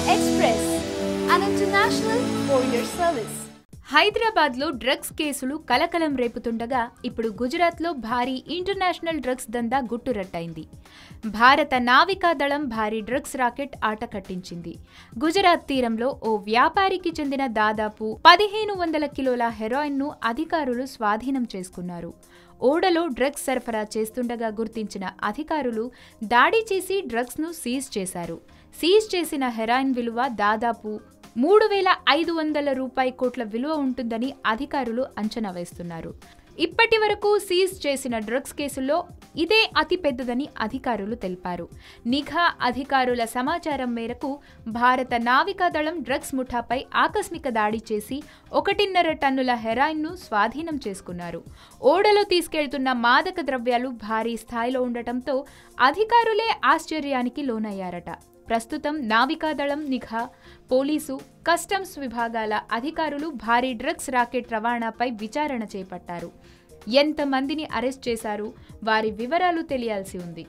Express, an international courier service. హైదరాబాద్లో drugs కేసులు కలకలం రేపుతుండగా ఇప్పుడు గుజరాత్లో భారీ ఇంటర్నేషనల్ డ్రగ్స్ దందా గుట్టురట్టయింది. భారత నావికాదళం భారీ డ్రగ్స్ రాకెట్ ఆట కట్టించింది. గుజరాత్ తీరంలో ఓ వ్యాపారికి చెందిన దాదాపు 1500 కిలోల హెరాయిన్ను అధికారులు స్వాధీనం చేసుకున్నారు. ఓడలో డ్రగ్స్ సరఫరా చేస్తుండగా గుర్తించిన అధికారులు దాడి చేసి డ్రగ్స్ను సీజ్ చేశారు. సీజ్ చేసిన హెరాయిన్ విలువ దాదాపు 3,500 రూపాయి కోట్ల విలువ ఉంటుందని అధికారులు అంచనా వేస్తున్నారు. ఇప్పటి వరకు సీజ్ చేసిన డ్రగ్స్ కేసుల్లో ఇదే అతి పెద్దదని అధికారులు తెలిపారు. నిఘా అధికారుల సమాచారం మేరకు భారత నావికాదళం డ్రగ్స్ ముఠాపై ఆకస్మిక దాడి చేసి 1.5 టన్నుల హెరాయిన్ను స్వాధీనం చేసుకున్నారు. ఓడలో తీసుకెళ్తున్న మాదక ద్రవ్యాలు భారీ స్థాయిలో ఉండటంతో అధికారులే ఆశ్చర్యానికి లోనయ్యారట. ప్రస్తుతం నావికాదళం, నిఘా, పోలీసు, కస్టమ్స్ విభాగాల అధికారులు భారీ డ్రగ్స్ రాకెట్ రవాణాపై విచారణ చేపట్టారు. ఎంతమందిని అరెస్ట్ చేశారు, వారి వివరాలు తెలియాల్సి ఉంది.